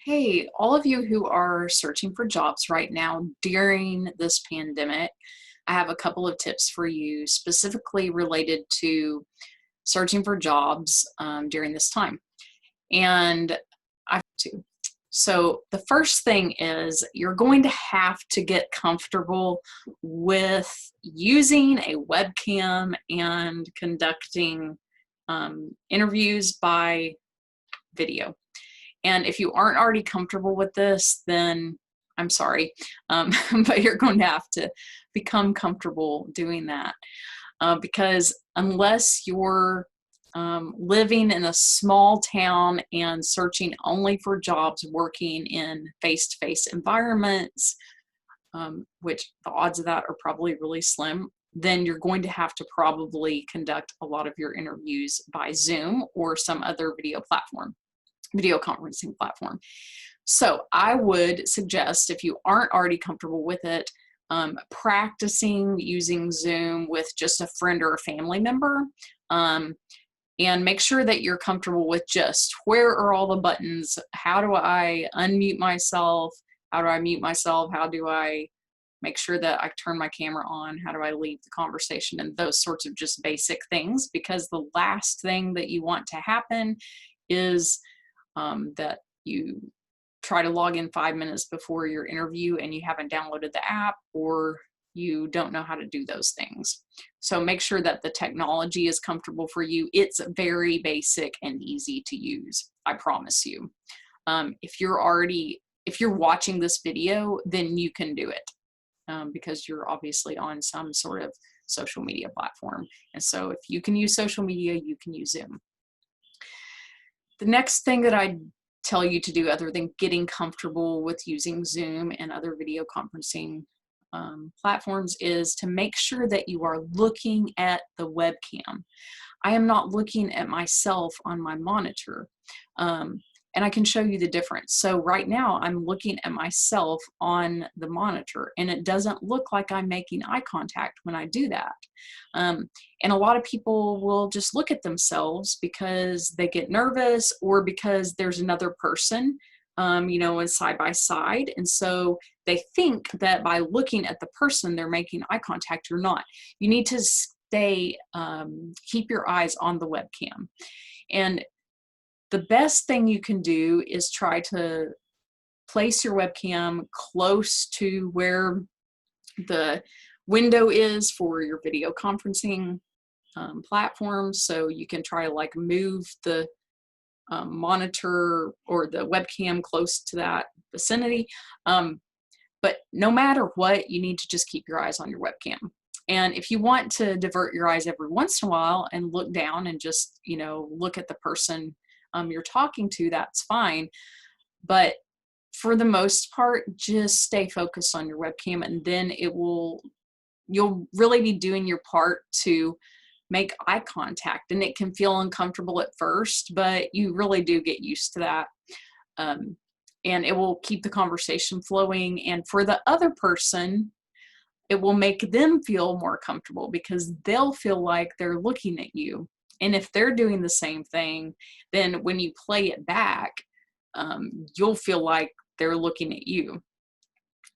Hey, all of you who are searching for jobs right now during this pandemic, I have a couple of tips for you specifically related to searching for jobs during this time. And I have two. So the first thing is you're going to have to get comfortable with using a webcam and conducting interviews by video. And if you aren't already comfortable with this, then I'm sorry, but you're going to have to become comfortable doing that because unless you're living in a small town and searching only for jobs working in face-to-face environments, which the odds of that are probably really slim, then you're going to have to probably conduct a lot of your interviews by Zoom or some other video conferencing platform. So I would suggest, if you aren't already comfortable with it, practicing using Zoom with just a friend or a family member, and make sure that you're comfortable with just where are all the buttons, how do I unmute myself, how do I mute myself, how do I make sure that I turn my camera on, how do I leave the conversation, and those sorts of just basic things, because the last thing that you want to happen is that you try to log in 5 minutes before your interview and you haven't downloaded the app, or you don't know how to do those things. So make sure that the technology is comfortable for you. It's very basic and easy to use, I promise you. If you're watching this video, then you can do it because you're obviously on some sort of social media platform. And so if you can use social media, you can use Zoom. The next thing that I tell you to do, other than getting comfortable with using Zoom and other video conferencing platforms, is to make sure that you are looking at the webcam. I am not looking at myself on my monitor. And I can show you the difference. So right now I'm looking at myself on the monitor and it doesn't look like I'm making eye contact when I do that. And a lot of people will just look at themselves because they get nervous or because there's another person, and side by side. And so they think that by looking at the person, they're making eye contact. You're not. You need to keep your eyes on the webcam. And the best thing you can do is try to place your webcam close to where the window is for your video conferencing platform. So you can try to like move the monitor or the webcam close to that vicinity. But no matter what, you need to just keep your eyes on your webcam. And if you want to divert your eyes every once in a while and look down and just, look at the person you're talking to, that's fine. But for the most part, just stay focused on your webcam, and then you'll really be doing your part to make eye contact. And it can feel uncomfortable at first, but you really do get used to that. And it will keep the conversation flowing. And for the other person, it will make them feel more comfortable because they'll feel like they're looking at you. And if they're doing the same thing, then when you play it back, you'll feel like they're looking at you.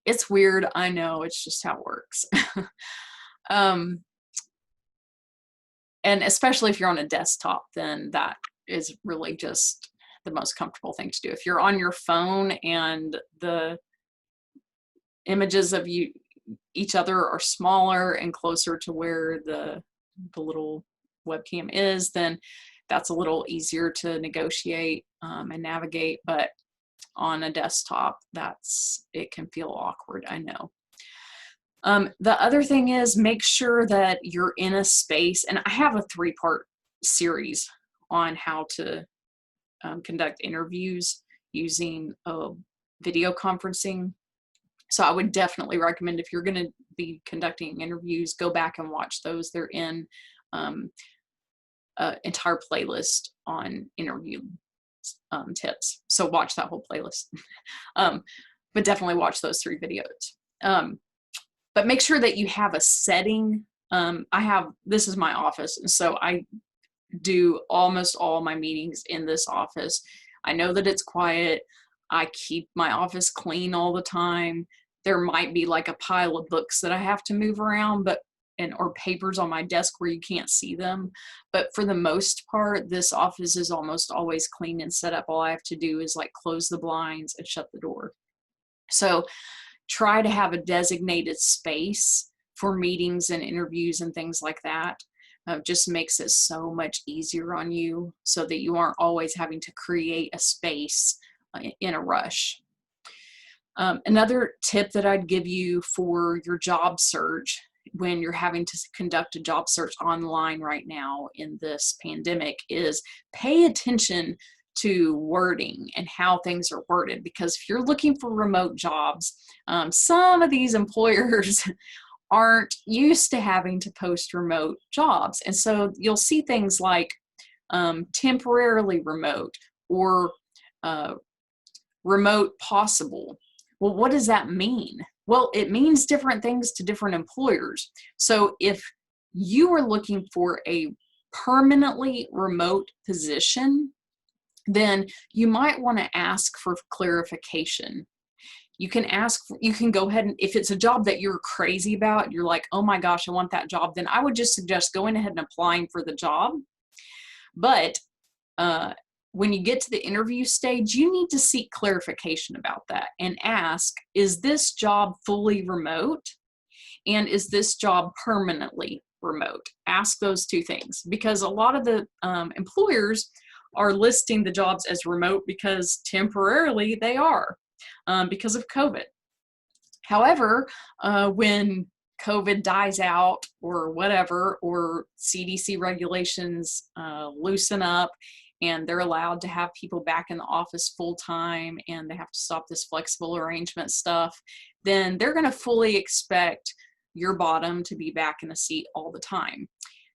It's weird, I know, it's just how it works. And especially if you're on a desktop, then that is really just the most comfortable thing to do. If you're on your phone and the images of each other are smaller and closer to where the little webcam is, then that's a little easier to negotiate and navigate. But on a desktop, it can feel awkward, I know. The other thing is, make sure that you're in a space, and I have a 3-part series on how to conduct interviews using video conferencing. So I would definitely recommend, if you're going to be conducting interviews, go back and watch those. They're in entire playlist on interview tips. So watch that whole playlist. But definitely watch those 3 videos. But make sure that you have a setting. This is my office, and so I do almost all my meetings in this office. I know that it's quiet. I keep my office clean all the time. There might be like a pile of books that I have to move around, or papers on my desk where you can't see them. But for the most part, this office is almost always clean and set up. All I have to do is like close the blinds and shut the door. So try to have a designated space for meetings and interviews and things like that. Just makes it so much easier on you so that you aren't always having to create a space in a rush. Another tip that I'd give you for your job search when you're having to conduct a job search online right now in this pandemic is pay attention to wording and how things are worded. Because if you're looking for remote jobs, some of these employers aren't used to having to post remote jobs. And so you'll see things like temporarily remote or remote possible. Well, what does that mean? Well, it means different things to different employers. So if you are looking for a permanently remote position, then you might want to ask for clarification. You can go ahead and, if it's a job that you're crazy about, you're like, oh my gosh, I want that job, then I would just suggest going ahead and applying for the job. But when you get to the interview stage, you need to seek clarification about that and ask, is this job fully remote? And is this job permanently remote? Ask those two things, because a lot of the employers are listing the jobs as remote because temporarily they are because of COVID. However, when COVID dies out or whatever, or CDC regulations loosen up and they're allowed to have people back in the office full time and they have to stop this flexible arrangement stuff, then they're going to fully expect your bottom to be back in the seat all the time.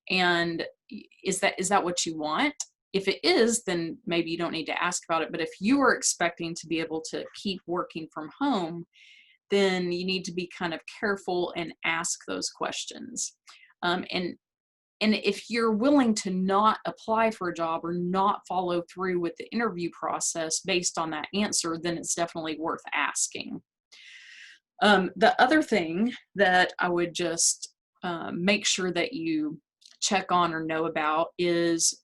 And is that what you want? If it is, then maybe you don't need to ask about it. But if you are expecting to be able to keep working from home, then you need to be kind of careful and ask those questions. And if you're willing to not apply for a job or not follow through with the interview process based on that answer, then it's definitely worth asking. The other thing that I would just make sure that you check on or know about is,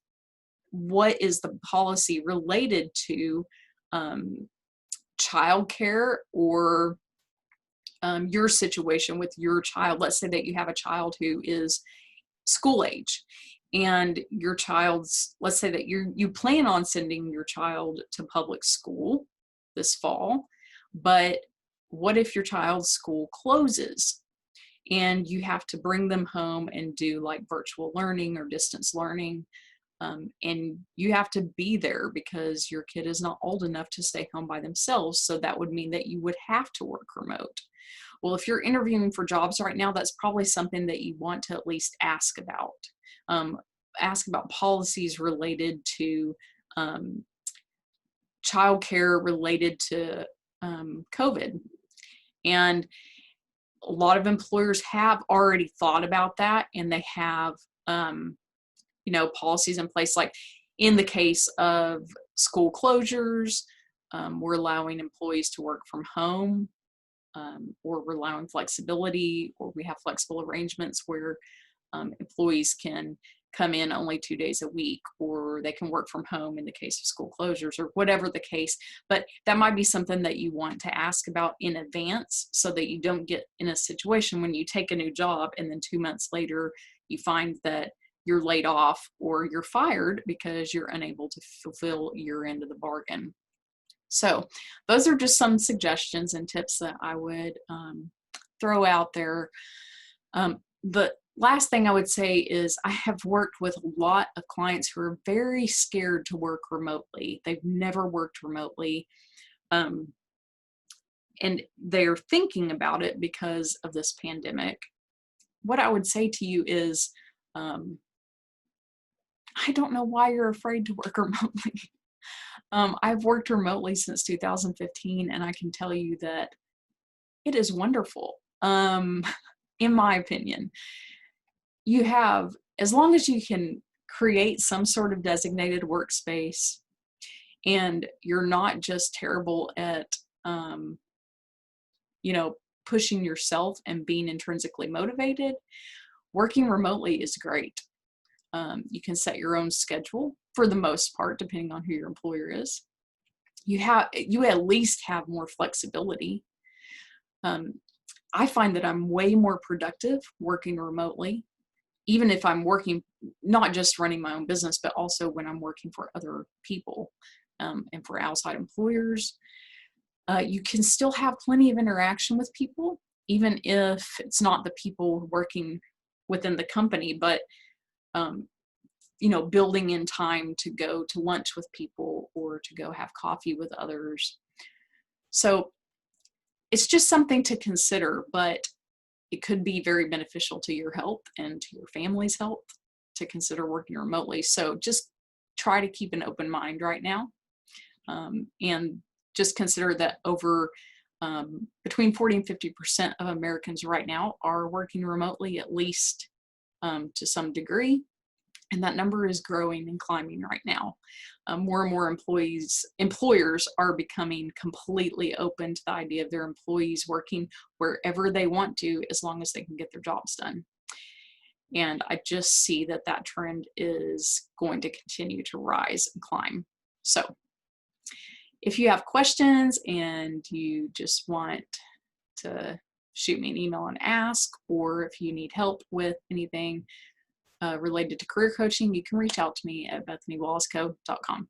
what is the policy related to childcare or your situation with your child? Let's say that you have a child who is school age and your child's, let's say that you plan on sending your child to public school this fall, but what if your child's school closes and you have to bring them home and do like virtual learning or distance learning? And you have to be there because your kid is not old enough to stay home by themselves. So that would mean that you would have to work remote. Well, if you're interviewing for jobs right now, that's probably something that you want to at least ask about. Ask about policies related to childcare related to COVID. And a lot of employers have already thought about that, and they have policies in place. Like in the case of school closures, we're allowing employees to work from home, or we're allowing flexibility, or we have flexible arrangements where employees can come in only 2 days a week, or they can work from home in the case of school closures, or whatever the case. But that might be something that you want to ask about in advance so that you don't get in a situation when you take a new job and then 2 months later you find that you're laid off or you're fired because you're unable to fulfill your end of the bargain. So those are just some suggestions and tips that I would throw out there. The last thing I would say is I have worked with a lot of clients who are very scared to work remotely. They've never worked remotely. And they're thinking about it because of this pandemic. What I would say to you is, I don't know why you're afraid to work remotely. I've worked remotely since 2015, and I can tell you that it is wonderful. In my opinion, you have, as long as you can create some sort of designated workspace and you're not just terrible at, you know, pushing yourself and being intrinsically motivated, working remotely is great. You can set your own schedule for the most part, depending on who your employer is. You at least have more flexibility. Um, I find that I'm way more productive working remotely, even if I'm working, not just running my own business, but also when I'm working for other people, and for outside employers. You can still have plenty of interaction with people, even if it's not the people working within the company, but um, building in time to go to lunch with people or to go have coffee with others. So it's just something to consider, but it could be very beneficial to your health and to your family's health to consider working remotely. So just try to keep an open mind right now, and just consider that between 40 and 50% of Americans right now are working remotely, at least to some degree. And that number is growing and climbing right now. More and more employers are becoming completely open to the idea of their employees working wherever they want to, as long as they can get their jobs done. And I just see that that trend is going to continue to rise and climb. So if you have questions and you just want to shoot me an email and ask, or if you need help with anything related to career coaching, you can reach out to me at bethanywallsco.com.